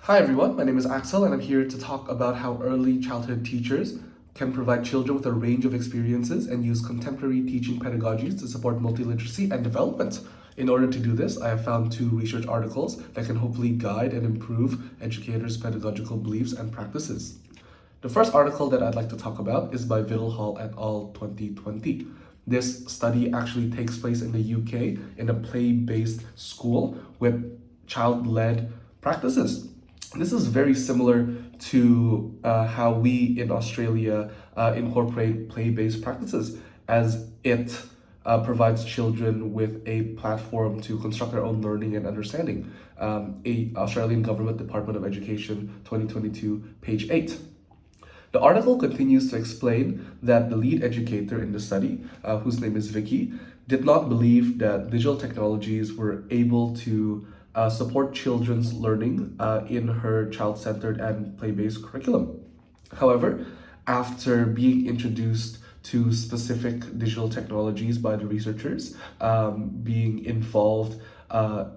Hi everyone, my name is Axel and I'm here to talk about how early childhood teachers can provide children with a range of experiences and use contemporary teaching pedagogies to support multiliteracy and development. In order to do this, I have found two research articles that can hopefully guide and improve educators' pedagogical beliefs and practices. The first article that I'd like to talk about is by Hall et al. 2020. This study actually takes place in the UK in a play-based school with child-led practices. This is very similar to how we in Australia incorporate play-based practices, as it provides children with a platform to construct their own learning and understanding. Australian Government Department of Education 2022, page 8. The article continues to explain that the lead educator in the study, whose name is Vicky, did not believe that digital technologies were able to support children's learning in her child-centered and play-based curriculum. However, after being introduced to specific digital technologies by the researchers, being involved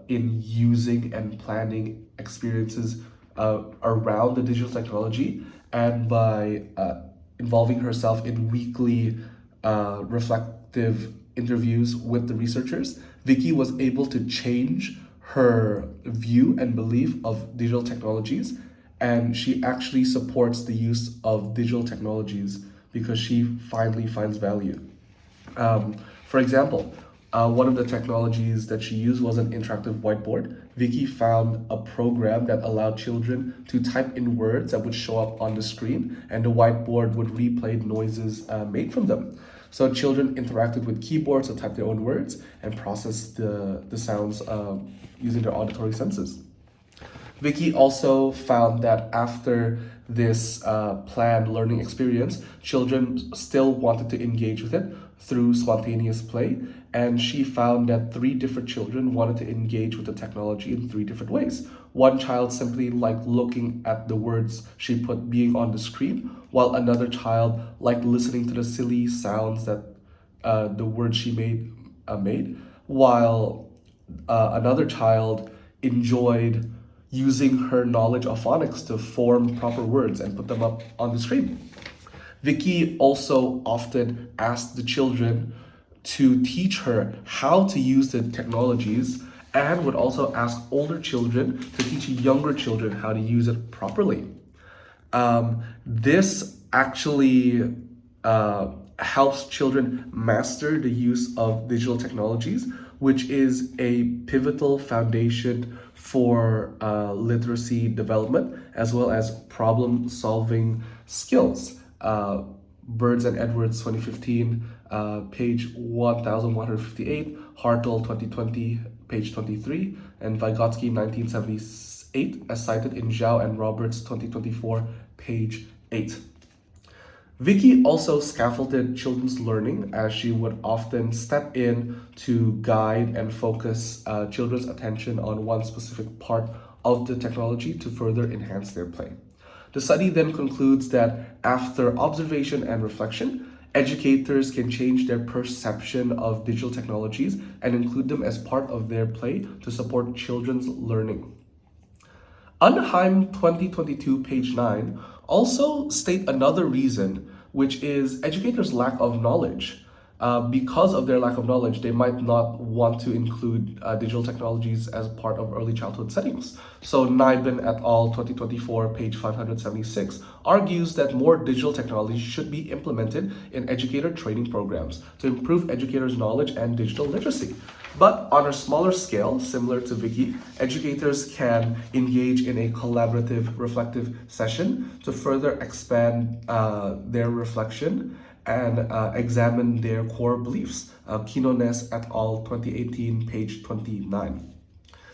in using and planning experiences around the digital technology, and by involving herself in weekly reflective interviews with the researchers, Vicky was able to change her view and belief of digital technologies, and she actually supports the use of digital technologies because she finally finds value. For example, one of the technologies that she used was an interactive whiteboard. Vicky found a program that allowed children to type in words that would show up on the screen, and the whiteboard would replay noises made from them. So children interacted with keyboards to type their own words and process the sounds using their auditory senses. Vicky also found that after this planned learning experience, children still wanted to engage with it through spontaneous play, and she found that 3 different children wanted to engage with the technology in 3 different ways. One child simply liked looking at the words she put being on the screen, while another child liked listening to the silly sounds that the words she made, while another child enjoyed using her knowledge of phonics to form proper words and put them up on the screen. Vicky also often asked the children to teach her how to use the technologies, and would also ask older children to teach younger children how to use it properly. This actually helps children master the use of digital technologies, which is a pivotal foundation for literacy development as well as problem solving skills. Birds and Edwards 2015, page 1158, Hartle 2020, page 23, and Vygotsky 1978, as cited in Zhao and Roberts 2024, page 8. Vicky also scaffolded children's learning, as she would often step in to guide and focus children's attention on one specific part of the technology to further enhance their play. The study then concludes that after observation and reflection, educators can change their perception of digital technologies and include them as part of their play to support children's learning. Undheim 2022, page 9, also state another reason, which is educators' lack of knowledge. Because of their lack of knowledge, they might not want to include digital technologies as part of early childhood settings. So Nibin et al. 2024, page 576, argues that more digital technology should be implemented in educator training programs to improve educators' knowledge and digital literacy. But on a smaller scale, similar to Vicky, educators can engage in a collaborative, reflective session to further expand their reflection and examine their core beliefs. Quinones et al. 2018, page 29.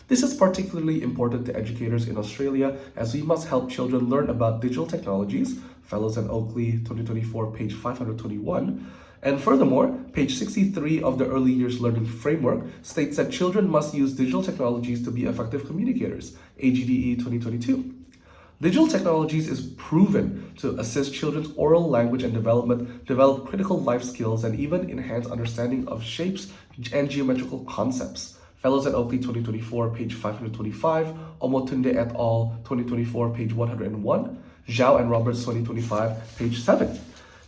This is particularly important to educators in Australia, as we must help children learn about digital technologies, Fellows and Oakley 2024, page 521. And furthermore, page 63 of the Early Years Learning Framework states that children must use digital technologies to be effective communicators, AGDE 2022. Digital technologies is proven to assist children's oral language and development, develop critical life skills, and even enhance understanding of shapes and geometrical concepts. Fellows at Oakley 2024, page 525, Omotunde et al. 2024, page 101, Zhao and Roberts 2025, page 7.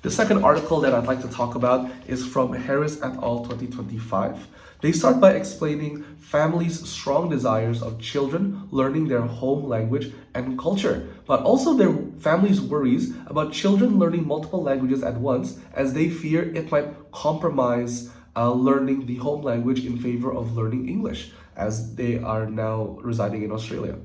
The second article that I'd like to talk about is from Harris et al. 2025. They start by explaining families' strong desires of children learning their home language and culture, but also their families' worries about children learning multiple languages at once, as they fear it might compromise learning the home language in favor of learning English, as they are now residing in Australia.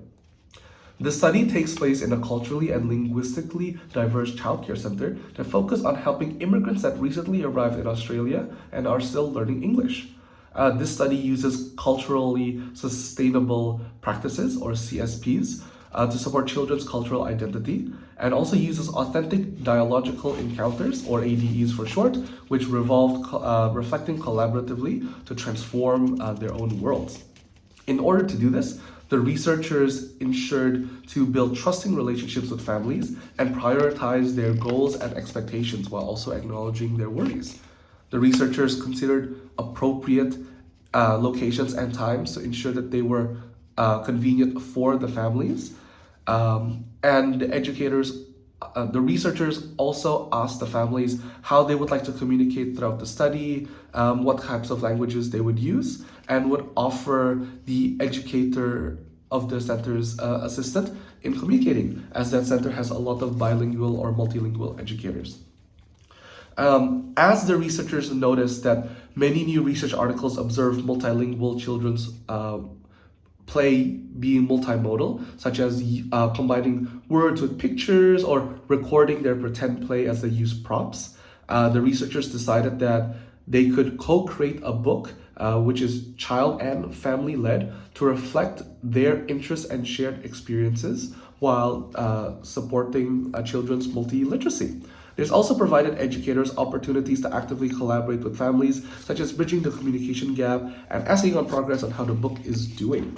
The study takes place in a culturally and linguistically diverse childcare center that focus on helping immigrants that recently arrived in Australia and are still learning English. This study uses culturally sustainable practices, or CSPs, to support children's cultural identity, and also uses authentic dialogical encounters, or ADEs for short, which reflecting collaboratively to transform their own worlds. In order to do this, the researchers ensured to build trusting relationships with families and prioritize their goals and expectations while also acknowledging their worries. The researchers considered appropriate locations and times to ensure that they were convenient for the families. And the researchers also asked the families how they would like to communicate throughout the study, what types of languages they would use, and would offer the educator of the center's assistant in communicating, as that center has a lot of bilingual or multilingual educators. As the researchers noticed that many new research articles observe multilingual children's play being multimodal, such as combining words with pictures or recording their pretend play as they use props, the researchers decided that they could co-create a book which is child and family-led to reflect their interests and shared experiences while supporting children's multiliteracy. There's also provided educators opportunities to actively collaborate with families, such as bridging the communication gap and asking on progress on how the book is doing.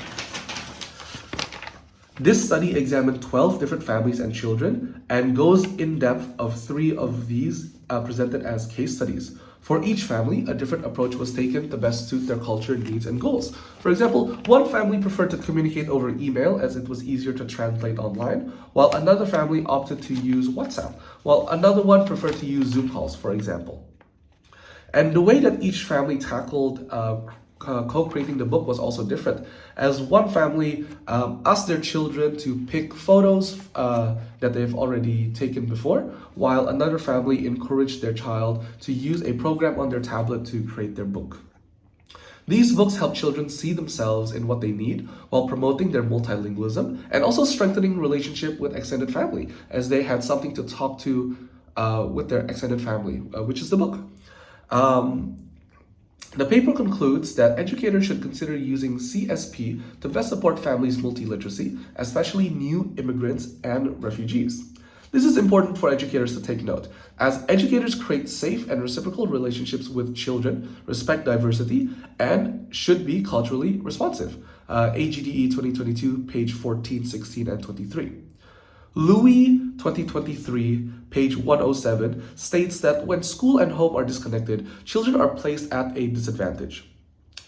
This study examined 12 different families and children and goes in depth of 3 of these presented as case studies. For each family, a different approach was taken to best suit their culture, needs, and goals. For example, one family preferred to communicate over email as it was easier to translate online, while another family opted to use WhatsApp, while another one preferred to use Zoom calls, for example. And the way that each family tackled co-creating the book was also different, as one family asked their children to pick photos that they've already taken before, while another family encouraged their child to use a program on their tablet to create their book. These books help children see themselves in what they need while promoting their multilingualism and also strengthening relationship with extended family, as they had something to talk to with their extended family, which is the book. The paper concludes that educators should consider using CSP to best support families' multiliteracy, especially new immigrants and refugees. This is important for educators to take note, as educators create safe and reciprocal relationships with children, respect diversity, and should be culturally responsive. AGDE 2022, page 14, 16, and 23. Louis 2023, page 107, states that when school and home are disconnected, children are placed at a disadvantage.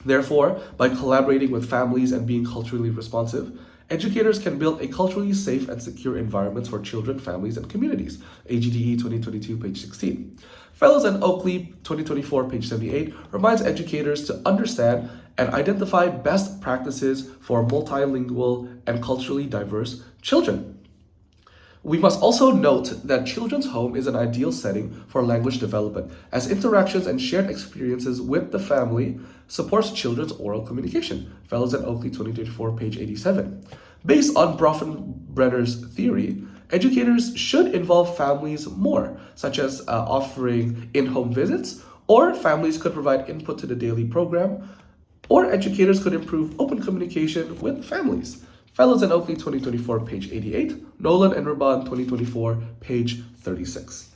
Therefore, by collaborating with families and being culturally responsive, educators can build a culturally safe and secure environment for children, families, and communities. AGDE 2022, page 16. Fellows and Oakley 2024, page 78, reminds educators to understand and identify best practices for multilingual and culturally diverse children. We must also note that children's home is an ideal setting for language development, as interactions and shared experiences with the family supports children's oral communication. Fellows at Oakley 2024, page 87. Based on Bronfenbrenner's theory, educators should involve families more, such as offering in-home visits, or families could provide input to the daily program, or educators could improve open communication with families. Fellows in Oakley 2024, page 88, Nolan and Raban 2024, page 36.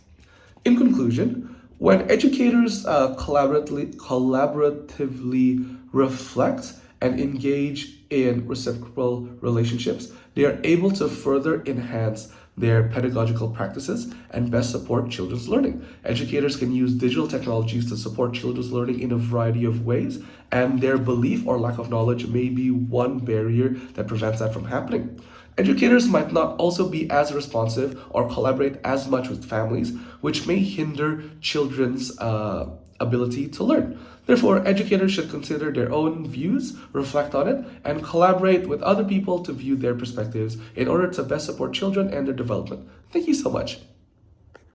In conclusion, when educators collaboratively reflect and engage in reciprocal relationships, they are able to further enhance their pedagogical practices and best support children's learning. Educators can use digital technologies to support children's learning in a variety of ways, and their belief or lack of knowledge may be one barrier that prevents that from happening. Educators might not also be as responsive or collaborate as much with families, which may hinder children's ability to learn. Therefore, educators should consider their own views, reflect on it, and collaborate with other people to view their perspectives in order to best support children and their development. Thank you so much.